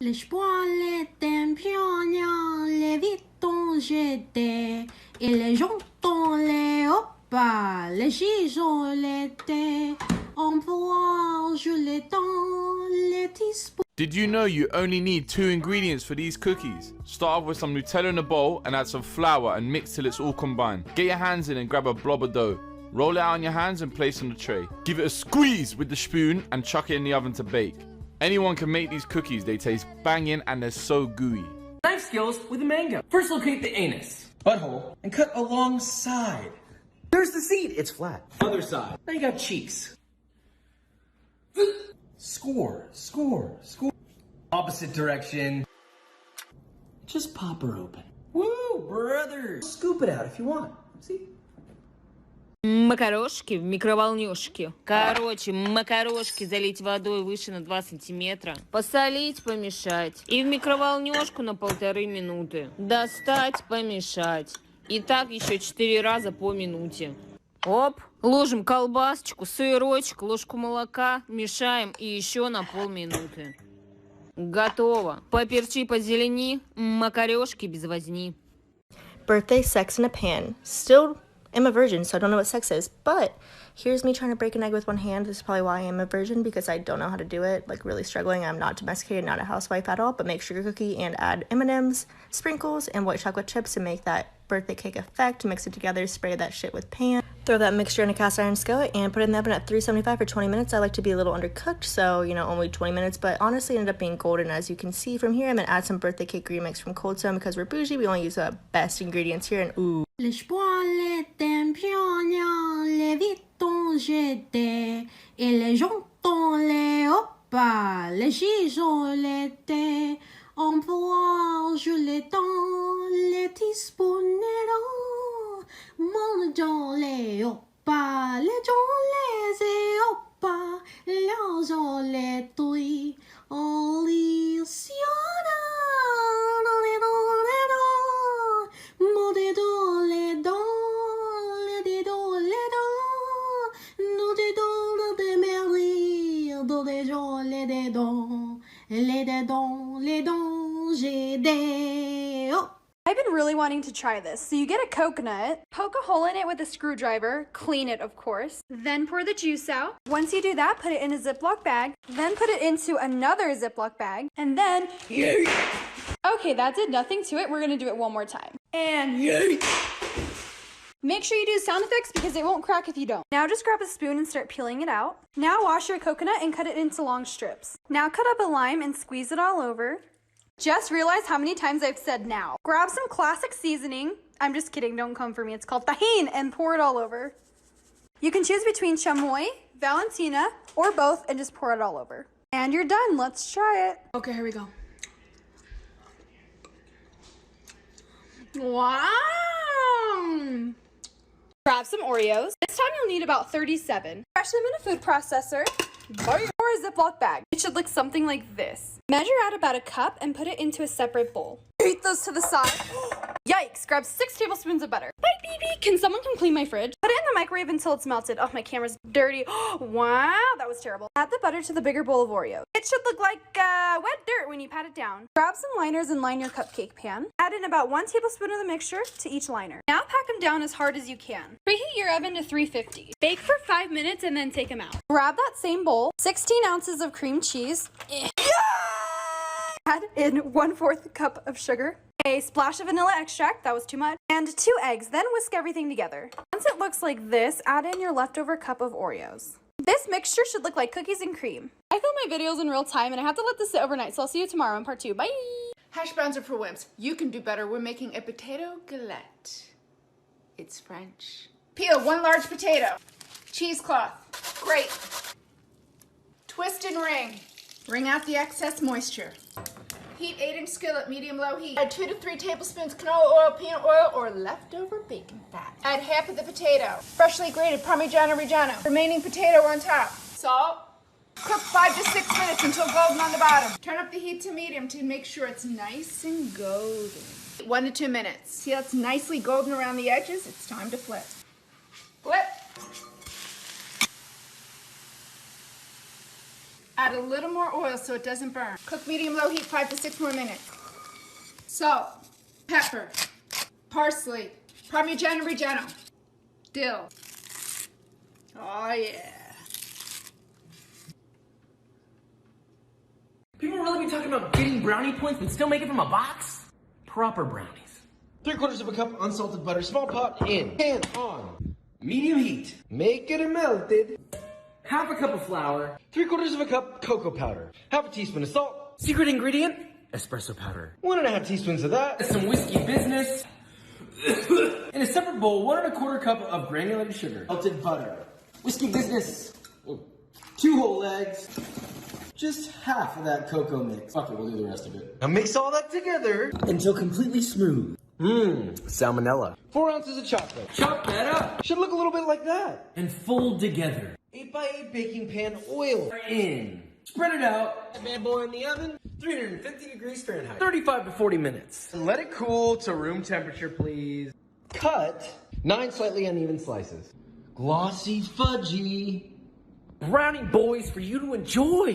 Les poils étaient pignons, les vitons j'étais, et les jantons les opas, les gisons l'étaient, en poire je les dents, les teaspoons. Did you know you only need 2 ingredients for these cookies? Start off with some Nutella in a bowl and add some flour and mix till it's all combined. Get your hands in and grab a blob of dough. Roll it out on your hands and place on the tray. Give it a squeeze with the spoon and chuck it in the oven to bake. Anyone can make these cookies, they taste banging and they're so gooey. Knife skills with a mango. First locate the anus, butthole, and cut alongside. There's the seed, it's flat. Other side. Now you got cheeks. Score. Opposite direction. Just pop her open. Woo, brother! Scoop it out if you want. See? Макарошки в микроволнёшке. Короче, макарошки залить водой выше на 2 сантиметра. Посолить, помешать. И в микроволнёшку на 1,5 минуты. Достать, помешать. И так еще 4 раза по минуте. Оп. Ложим колбасочку, сырочек, ложку молока. Мешаем и еще на полминуты. Готово. Поперчи, позелени. Макарошки без возни. Birthday sex in a pan. Still am a virgin, so I don't know what sex is, but here's me trying to break an egg with one hand. This is probably why I am a virgin, because I don't know how to do it, like really struggling. I'm not domesticated, not a housewife at all, but make sugar cookie and add M&Ms, sprinkles, and white chocolate chips to make that birthday cake effect. Mix it together, spray that shit with pan. Throw that mixture in a cast iron skillet and put it in the oven at 375 for 20 minutes. I like to be a little undercooked, so, you know, only 20 minutes, but honestly ended up being golden. As you can see from here, I'm gonna add some birthday cake remix from Cold Stone because we're bougie. We only use the best ingredients here, and ooh. Les poils étaient pignons, les vitons j'étais, et les jantons les opas, les gisons l'étaient, en poire je les dents, les teaspoons mon dans les opas, les gens les opas, les gens les tuis, on les siona, mon dédo les dents, les dédo les dents, nos dédos de mairie, dans les gens les dédons, j'ai des oh. I've been really wanting to try this. So you get a coconut, poke a hole in it with a screwdriver, clean it of course, then pour the juice out. Once you do that, put it in a Ziploc bag, then put it into another Ziploc bag, and then okay, that did nothing to it. We're gonna do it one more time. And make sure you do sound effects because it won't crack if you don't. Now just grab a spoon and start peeling it out. Now wash your coconut and cut it into long strips. Now cut up a lime and squeeze it all over. Just realized how many times I've said now. Grab some classic seasoning. I'm just kidding, don't come for me. It's called tahine, and pour it all over. You can choose between chamoy, Valentina, or both and just pour it all over. And you're done, let's try it. Okay, here we go. Wow! Grab some Oreos. This time you'll need about 37. Crush them in a food processor. Or a Ziploc bag. It should look something like this. Measure out about a cup and put it into a separate bowl. Heat those to the side. Yikes, grab 6 tablespoons of butter. Bye, BB, can someone come clean my fridge? Put it in the microwave until it's melted. Oh, my camera's dirty. Wow, that was terrible. Add the butter to the bigger bowl of Oreos. It should look like wet dirt when you pat it down. Grab some liners and line your cupcake pan. Add in about 1 tablespoon of the mixture to each liner. Now pack them down as hard as you can. Preheat your oven to 350. Bake for 5 minutes and then take them out. Grab that same bowl, 16 ounces of cream cheese. Add in 1/4 cup of sugar, a splash of vanilla extract, that was too much, and 2 eggs, then whisk everything together. Once it looks like this, add in your leftover cup of Oreos. This mixture should look like cookies and cream. I film my videos in real time and I have to let this sit overnight, so I'll see you tomorrow in part 2. Bye! Hash browns are for wimps. You can do better. We're making a potato galette. It's French. Peel 1 large potato. Cheesecloth. Grate. Twist and ring. Wring out the excess moisture. Heat 8-inch skillet, medium-low heat. Add 2 to 3 tablespoons canola oil, peanut oil, or leftover bacon fat. Add half of the potato. Freshly grated Parmigiano Reggiano. Remaining potato on top. Salt. Cook 5 to 6 minutes until golden on the bottom. Turn up the heat to medium to make sure it's nice and golden. 1 to 2 minutes. See how it's nicely golden around the edges? It's time to flip. Flip. Add a little more oil so it doesn't burn. Cook medium-low heat 5 to 6 more minutes. Salt, pepper, parsley, parmigiano reggiano, dill. Oh yeah. People really be talking about getting brownie points and still make it from a box? Proper brownies. 3/4 of a cup unsalted butter, small pot in, pan on, medium heat. Make it melted. Half a cup of flour, 3/4 of a cup cocoa powder, half a teaspoon of salt. Secret ingredient, espresso powder. 1.5 teaspoons of that. Some whiskey business. In a separate bowl, 1 1/4 cup of granulated sugar, melted butter, whiskey business, 2 whole eggs, just half of that cocoa mix. Fuck it, we'll do the rest of it. Now mix all that together until completely smooth. Salmonella. 4 ounces of chocolate. Chop that up. Should look a little bit like that. And fold together. 8x8 baking pan oil in. Spread it out. That bad boy in the oven. 350 degrees Fahrenheit. 35 to 40 minutes. And let it cool to room temperature, please. Cut 9 slightly uneven slices. Glossy, fudgy brownie boys for you to enjoy.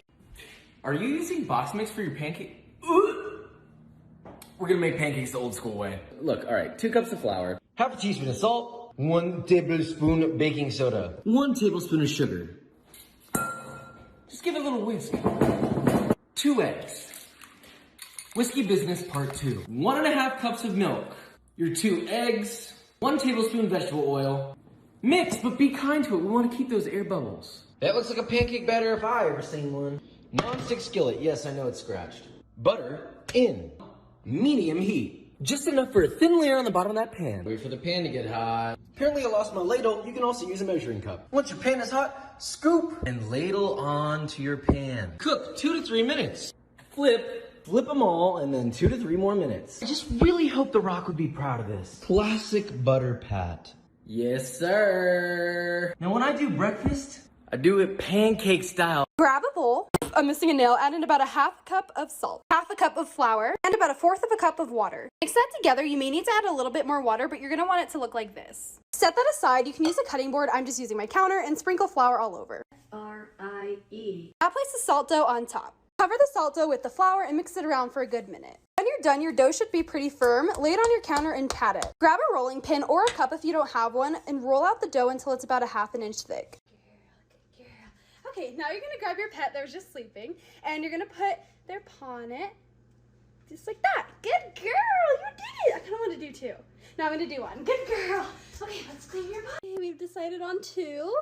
Are you using box mix for your pancake? We're gonna make pancakes the old school way. Look, all right, 2 cups of flour, half a teaspoon of salt, 1 tablespoon baking soda, 1 tablespoon of sugar. Just give it a little whisk. 2 eggs. Whiskey business part 2. 1.5 cups of milk. Your 2 eggs, 1 tablespoon vegetable oil. Mix, but be kind to it. We want to keep those air bubbles. That looks like a pancake batter if I ever seen one. Non-stick skillet. Yes, I know it's scratched. Butter in. Medium heat. Just enough for a thin layer on the bottom of that pan. Wait for the pan to get hot. Apparently I lost my ladle. You can also use a measuring cup. Once your pan is hot, scoop and ladle onto your pan. Cook 2 to 3 minutes. Flip them all, and then 2 to 3 more minutes. I just really hope The Rock would be proud of this. Classic butter pat. Yes, sir. Now when I do breakfast, I do it pancake style. Grab a bowl. I'm missing a nail. Add in about a 1/2 cup of salt, 1/2 cup of flour, and about 1/4 cup of water. Mix that together. You may need to add a little bit more water, but you're gonna want it to look like this. Set that aside. You can use a cutting board. I'm just using my counter, and sprinkle flour all over. F-R-I-E. Now place the salt dough on top. Cover the salt dough with the flour and mix it around for a good minute. When you're done, your dough should be pretty firm. Lay it on your counter and pat it. Grab a rolling pin or a cup if you don't have one, and roll out the dough until it's about 1/2 inch thick. Okay, now you're gonna grab your pet that was just sleeping, and you're gonna put their paw on it, just like that. Good girl, you did it. I kind of want to do 2. Now I'm gonna do 1. Good girl. Okay, let's clean your body. We've decided on 2.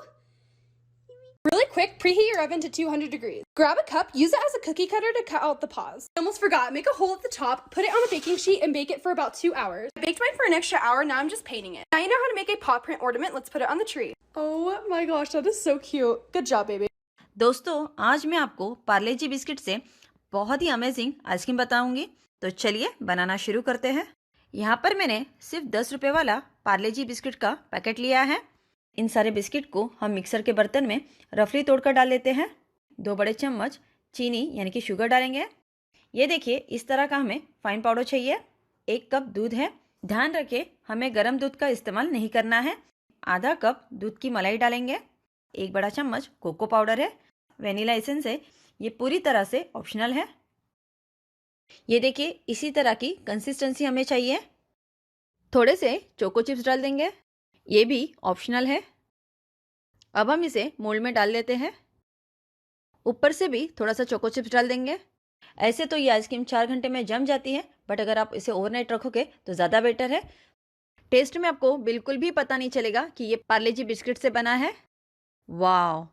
Really quick, preheat your oven to 200 degrees. Grab a cup, use it as a cookie cutter to cut out the paws. I almost forgot, make a hole at the top, put it on a baking sheet, and bake it for about 2 hours. I baked mine for an extra hour, now I'm just painting it. Now you know how to make a paw print ornament, let's put it on the tree. Oh my gosh, that is so cute. Good job, baby. दोस्तों आज मैं आपको पार्ले जी biscuit से बहुत ही amazing ice cream बताऊंगी। तो चलिए बनाना शुरू करते हैं। यहाँ पर मैंने सिर्फ 10 रुपये वाला पार्ले जी बिस्किट का पैकेट लिया है। इन सारे बिस्किट को हम मिक्सर के बर्तन में रफली तोड़कर डाल लेते हैं। 2 बड़े चम्मच चीनी यानी कि शुगर डालेंगे। ये देखिए इस तरह का हमें फाइन पाउडर चाहिए। 1 कप दूध है। ध्यान रखें हमें गर्म दूध का इस्तेमाल नहीं करना है। आधा कप दूध की मलाई डालेंगे। 1 बड़ा चम्मच कोको पाउडर है। वेनिला एसेंस है। ये पूरी तरह से ऑप्शनल है। ये देखिए इसी तरह की कंसिस्टेंसी हमें चाहिए। थोड़े से चोको चिप्स डाल देंगे। ये भी ऑप्शनल है। अब हम इसे मोल्ड में डाल लेते हैं। ऊपर से भी थोड़ा सा चोको चिप्स डाल देंगे। ऐसे तो ये आइसक्रीम 4 घंटे में जम जाती है, बट अगर आप इसे ओवरनाइट रखोगे तो ज़्यादा बेटर है। टेस्ट में आपको बिल्कुल भी पता नहीं चलेगा कि ये पार्ले जी बिस्किट से बना है। वाह,